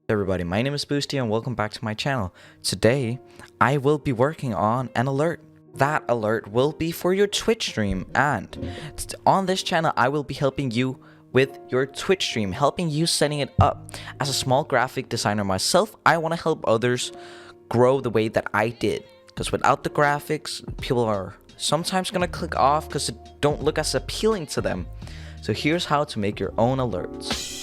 Hey everybody, my name is Boosty and welcome back to my channel. Today, I will be working on an alert. That alert will be for your Twitch stream, and on this channel, I will be helping you with your Twitch stream, helping you setting it up. As a small graphic designer myself, I want to help others grow the way that I did. Because without the graphics, people are sometimes going to click off because it don't look as appealing to them. So here's how to make your own alerts.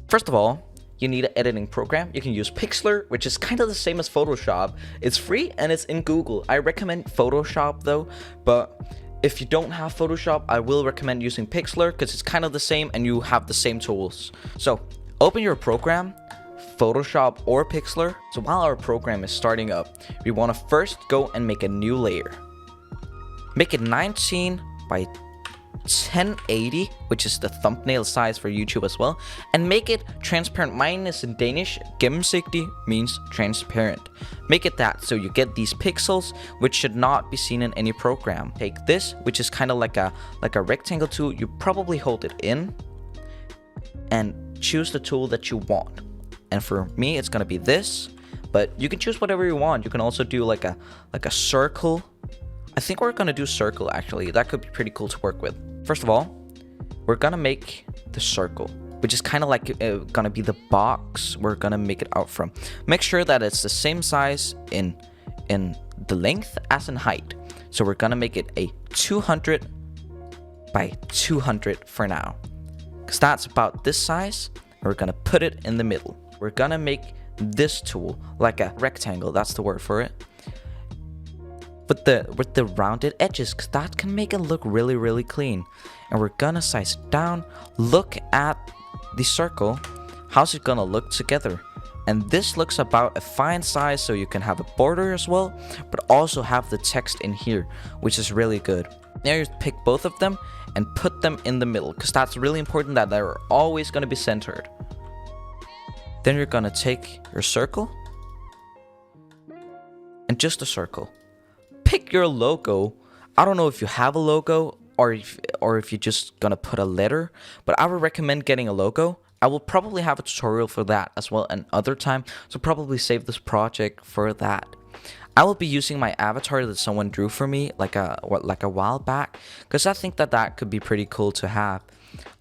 First of all, you need an editing program. You can use Pixlr, which is kind of the same as Photoshop. It's free and it's in Google. I recommend Photoshop though, but if you don't have Photoshop, I will recommend using Pixlr because it's kind of the same and you have the same tools. So open your program, Photoshop or Pixlr. So while our program is starting up, we want to first go and make a new layer. Make it 19 by 1080, which is the thumbnail size for YouTube as well, and make it transparent. Mine is in Danish. Gennemsigtig means transparent. Make it that so you get these pixels, which should not be seen in any program. Take this, which is kind of like a rectangle tool. You probably hold it in and choose the tool that you want. And for me, it's gonna be this, but you can choose whatever you want. You can also do like a circle. I think we're gonna do circle actually. That could be pretty cool to work with. First of all, we're gonna make the circle, which is kind of like gonna be the box we're gonna make it out from. Make sure that it's the same size in the length as in height. So we're gonna make it a 200 by 200 for now, because that's about this size. And we're gonna put it in the middle. We're gonna make this tool like a rectangle. That's the word for it. With the rounded edges, because that can make it look really clean. And we're gonna size it down. Look at the circle. How's it gonna look together? And this looks about a fine size, so you can have a border as well, but also have the text in here, which is really good. Now you pick both of them and put them in the middle, because that's really important that they're always gonna be centered. Then you're gonna take your circle and just a circle. Pick your logo. I don't know if you have a logo or if you're just gonna put a letter, but I would recommend getting a logo. I will probably have a tutorial for that as well another time, so probably save this project for that. I will be using my avatar that someone drew for me like a while back, because I think that could be pretty cool to have.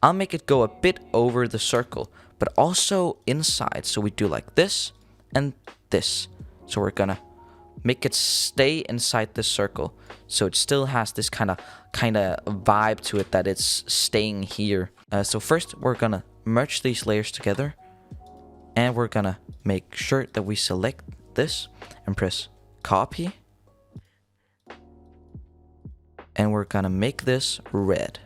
I'll make it go a bit over the circle, but also inside. So we do like this and this. So we're gonna make it stay inside this circle, so it still has this kind of vibe to it that it's staying here. So first we're gonna merge these layers together, and we're gonna make sure that we select this and press copy, and we're gonna make this red.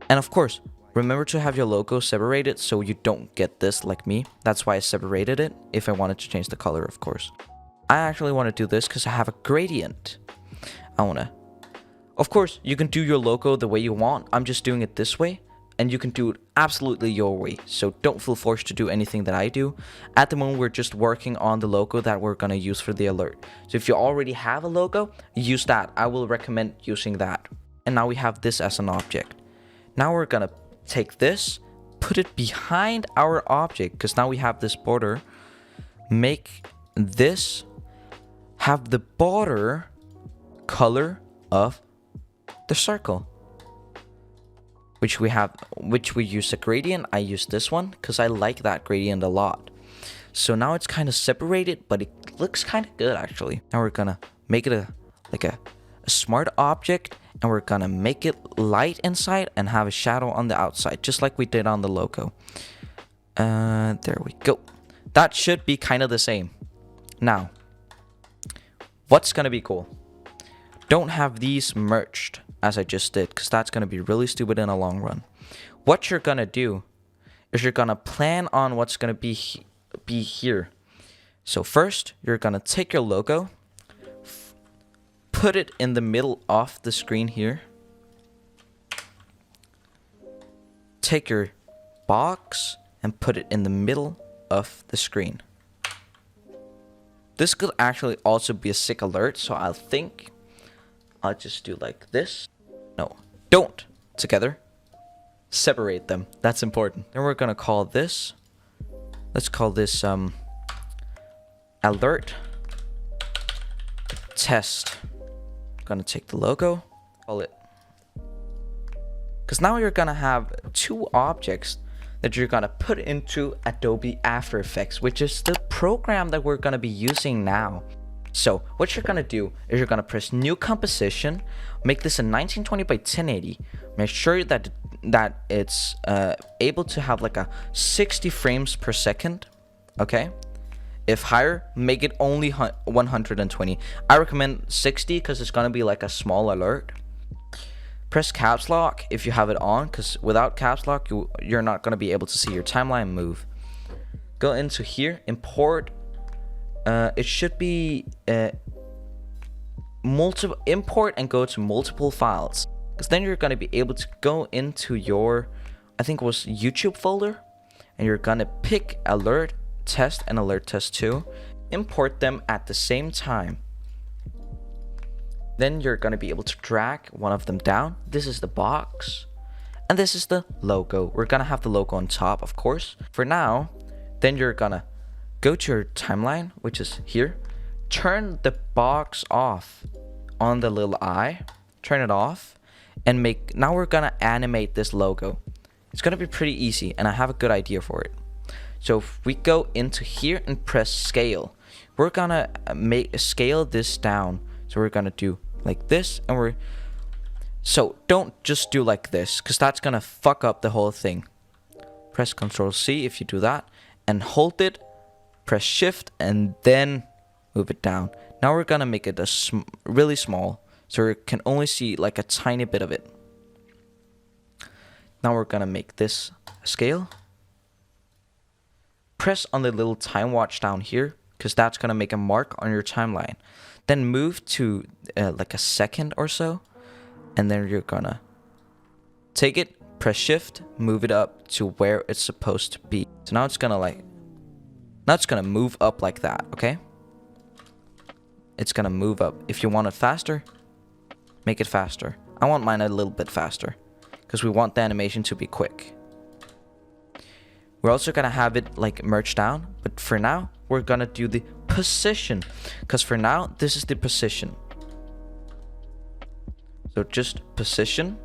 And of course, remember to have your logo separated so you don't get this like me. That's why I separated it, if I wanted to change the color, of course. I actually want to do this because I have a gradient. Of course, you can do your logo the way you want. I'm just doing it this way, and you can do it absolutely your way. So don't feel forced to do anything that I do. At the moment, we're just working on the logo that we're going to use for the alert. So if you already have a logo, use that. I will recommend using that. And now we have this as an object. Now we're going to take this, put it behind our object, because now we have this border. Make this have the border color of the circle, which we use a gradient. I use this one because I like that gradient a lot. So now it's kind of separated, but it looks kind of good actually. Now we're gonna make it like a smart object, and we're gonna make it light inside and have a shadow on the outside, just like we did on the logo. There we go. That should be kind of the same. Now, what's gonna be cool? Don't have these merged as I just did, because that's gonna be really stupid in the long run. What you're gonna do is you're gonna plan on what's gonna be here. So first, you're gonna take your logo, put it in the middle of the screen here. Take your box and put it in the middle of the screen. This could actually also be a sick alert, so I think I'll just do like this. No, don't. Together. Separate them. That's important. Then we're gonna call this. Let's call this alert test. Gonna take the logo. Call it. Because now you're gonna have two objects that you're gonna put into Adobe After Effects, which is the program that we're gonna be using now. So what you're gonna do is you're gonna press new composition, make this a 1920 by 1080, make sure that it's able to have like a 60 frames per second, okay? If higher, make it only 120. I recommend 60 because it's gonna be like a small alert. Press caps lock if you have it on, because without caps lock you're not gonna be able to see your timeline move. Go into here, import. It should be multiple, import and go to multiple files, because then you're gonna be able to go into your, I think it was YouTube folder, and you're gonna pick alert test and alert test 2, import them at the same time. Then you're gonna be able to drag one of them down. This is the box, and this is the logo. We're gonna have the logo on top, of course. For now, then you're gonna go to your timeline, which is here. Turn the box off on the little eye. Turn it off, and now we're gonna animate this logo. It's gonna be pretty easy, and I have a good idea for it. So if we go into here and press scale, we're gonna scale this down. So we're gonna do like this, and so don't just do like this, because that's gonna fuck up the whole thing. Press Ctrl C if you do that, and hold it. Press Shift and then move it down. Now we're gonna make it really small, so we can only see like a tiny bit of it. Now we're gonna make this scale. Press on the little time watch down here, because that's gonna make a mark on your timeline. Then move to like a second or so, and then you're gonna take it, press Shift, move it up to where it's supposed to be. So now it's gonna move up like that, okay? It's gonna move up. If you want it faster, make it faster. I want mine a little bit faster, because we want the animation to be quick. We're also gonna have it like merge down, but for now, we're gonna do the position, because for now, this is the position. So just position.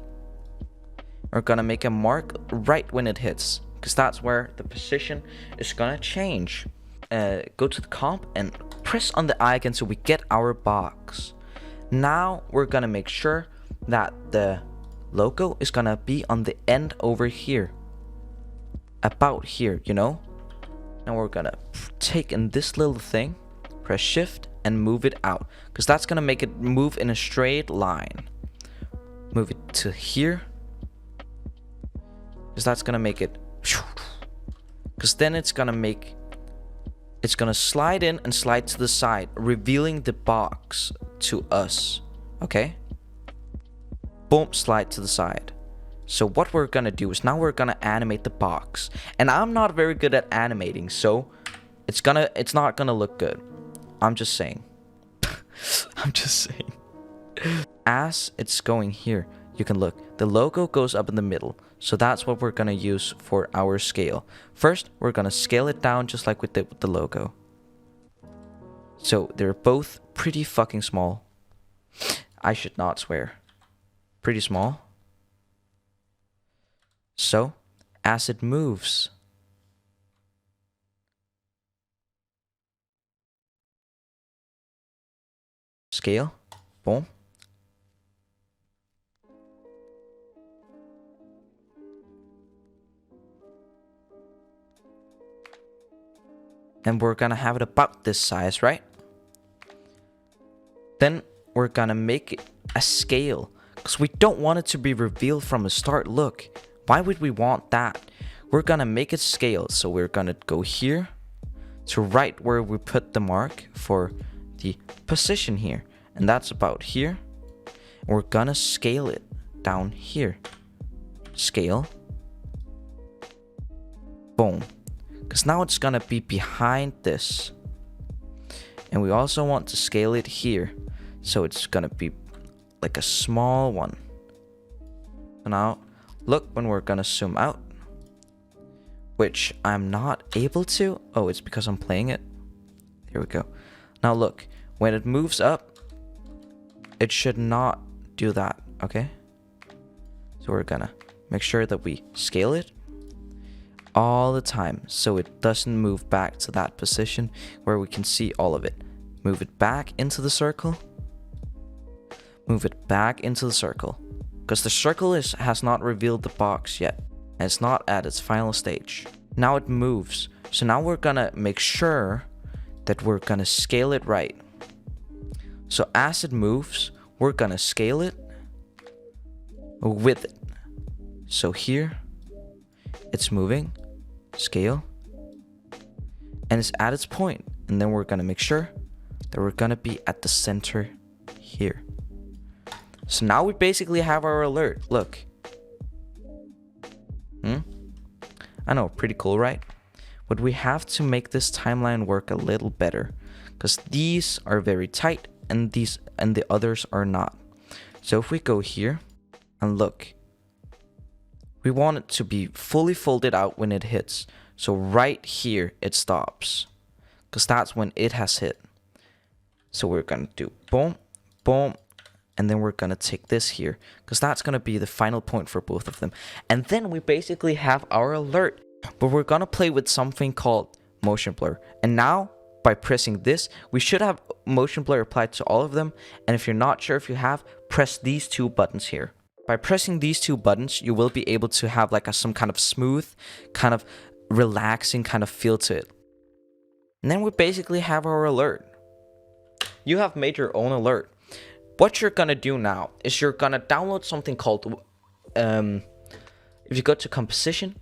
We're gonna make a mark right when it hits, because that's where the position is gonna change. Go to the comp and press on the icon so we get our box. Now we're gonna make sure that the logo is gonna be on the end over here, about here, you know. Now we're gonna take in this little thing, press Shift and move it out, because that's gonna make it move in a straight line. Move it to here, because that's gonna make it, because then it's gonna slide in and slide to the side, revealing the box to us. Okay, boom, slide to the side. So what we're gonna do is now we're gonna animate the box, and I'm not very good at animating, so it's not gonna look good. I'm just saying. I'm just saying. As it's going here, you can look, the logo goes up in the middle, so that's what we're gonna use for our scale. First, we're gonna scale it down just like we did with the logo. So they're both pretty fucking small. I should not swear. Pretty small. So, as it moves, scale, boom. And we're gonna have it about this size, right? Then we're gonna make it a scale, because we don't want it to be revealed from the start. Look, why would we want that? We're gonna make it scale, so we're gonna go here to right where we put the mark for the position here, and that's about here. And we're gonna scale it down here. Scale. Boom. Because now it's gonna be behind this. And we also want to scale it here, so it's gonna be like a small one. So now look when we're gonna zoom out, which I'm not able to. Oh, it's because I'm playing it. Here we go. Now look, when it moves up, it should not do that, okay? So we're gonna make sure that we scale it all the time so it doesn't move back to that position where we can see all of it. Move it back into the circle. Move it back into the circle. Because the circle has not revealed the box yet. And it's not at its final stage. Now it moves. So now we're gonna make sure that we're gonna scale it right. So as it moves, we're gonna scale it with it. So here, it's moving, scale, and it's at its point. And then we're gonna make sure that we're gonna be at the center here. So now we basically have our alert. Look. I know, pretty cool, right? But we have to make this timeline work a little better, because these are very tight and the others are not. So if we go here and look, we want it to be fully folded out when it hits. So right here it stops, because that's when it has hit. So we're gonna do boom, boom, and then we're gonna take this here, because that's gonna be the final point for both of them. And then we basically have our alert. But we're gonna play with something called motion blur. And now, by pressing this, we should have motion blur applied to all of them. And if you're not sure if you have, press these two buttons here. By pressing these two buttons, you will be able to have like some kind of smooth, kind of relaxing kind of feel to it. And then we basically have our alert. You have made your own alert. What you're gonna do now is you're gonna download something called, if you go to composition,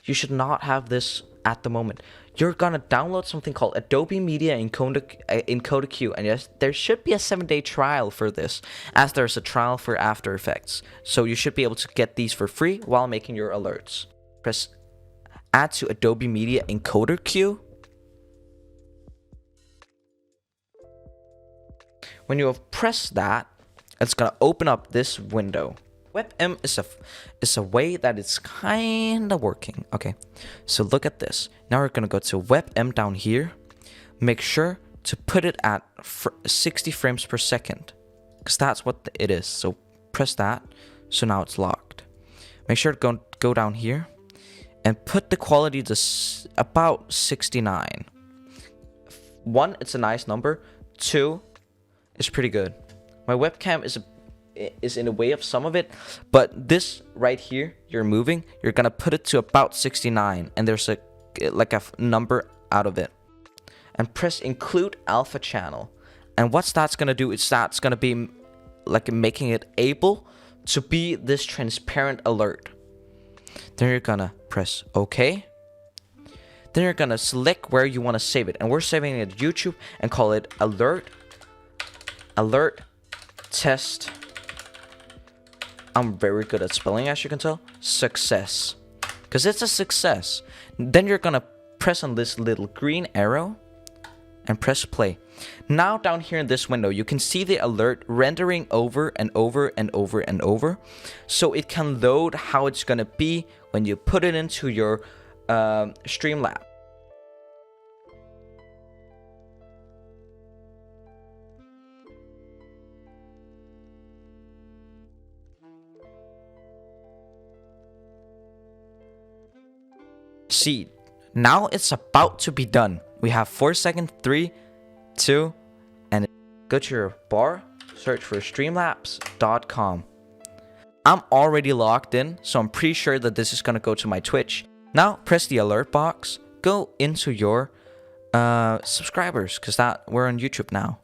you should not have this at the moment. You're gonna download something called Adobe Media Encoder Q, and yes, there should be a 7-day trial for this, as there's a trial for After Effects. So you should be able to get these for free while making your alerts. Press Add to Adobe Media Encoder Q. When you have pressed that, it's gonna open up this window. WebM is a way that it's kind of working. Okay, so look at this. Now we're gonna go to WebM down here. Make sure to put it at 60 frames per second, because that's what it is. So press that. So now it's locked. Make sure to go down here and put the quality to about 69. 1, it's a nice number. 2, it's pretty good. My webcam is in the way of some of it, but this right here, you're gonna put it to about 69, and there's a number out of it, and press include alpha channel. And what that's gonna do is that's gonna be like making it able to be this transparent alert. Then you're gonna press OK. Then you're gonna select where you want to save it, and we're saving it at YouTube and call it alert test. I'm very good at spelling, as you can tell. Success. Because it's a success. Then you're gonna press on this little green arrow and press play. Now down here in this window, you can see the alert rendering over and over and over and over. So it can load how it's gonna be when you put it into your Streamlabs. See, now it's about to be done. We have 4 seconds, 3, 2, and go to your bar, search for streamlabs.com. I'm already logged in, so I'm pretty sure that this is gonna go to my Twitch. Now press the alert box, go into your subscribers, because we're on YouTube now.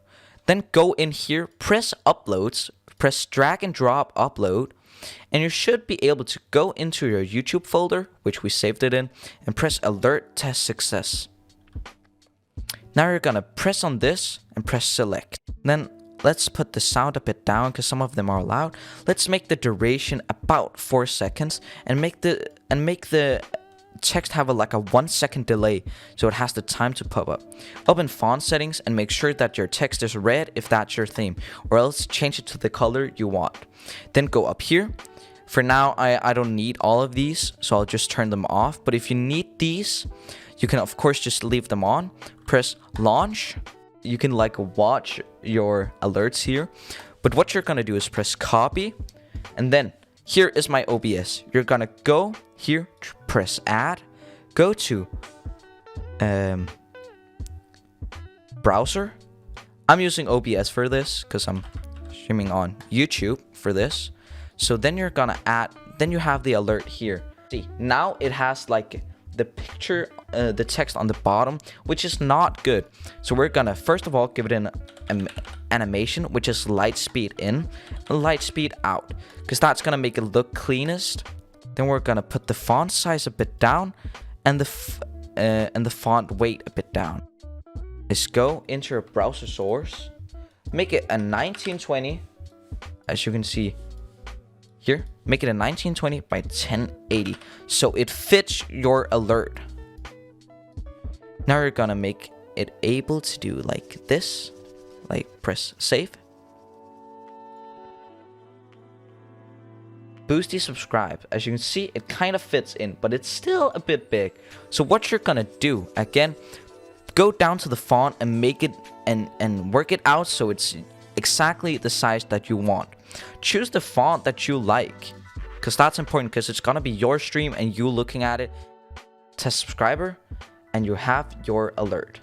Then go in here, press uploads, press drag and drop upload, and you should be able to go into your YouTube folder, which we saved it in, and press alert test success. Now you're gonna press on this and press select. Then let's put the sound a bit down, because some of them are loud. Let's make the duration about 4 seconds and make the text have like a 1 second delay, so it has the time to pop up. Open font settings and make sure that your text is red if that's your theme, or else change it to the color you want. Then go up here, For now, I don't need all of these, so I'll just turn them off. But if you need these, you can of course just leave them on. Press launch. You can like watch your alerts here. But what you're gonna do is press copy, and then here is my OBS. You're gonna go here, press add, go to browser. I'm using OBS for this because I'm streaming on YouTube for this. So then you're gonna add, then you have the alert here. See, now it has like the picture, the text on the bottom, which is not good. So we're gonna first of all give it an animation, which is light speed in and light speed out, because that's gonna make it look cleanest. Then we're gonna put the font size a bit down and the font weight a bit down. Let's go into your browser source, make it a 1920, as you can see here, make it a 1920 by 1080 so it fits your alert. Now you're gonna make it able to do like this, like press save. Boosty subscribe. As you can see, it kind of fits in, but it's still a bit big. So what you're gonna do, again, go down to the font and make it and work it out so it's exactly the size that you want. Choose the font that you like, because that's important, because it's gonna be your stream and you looking at it. Test subscriber, and you have your alert.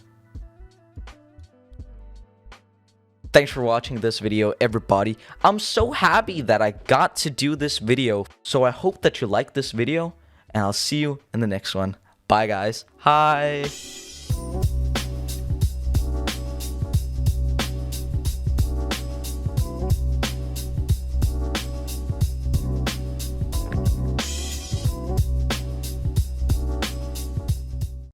Thanks for watching this video, everybody. I'm so happy that I got to do this video. So I hope that you like this video, and I'll see you in the next one. Bye, guys. Hi.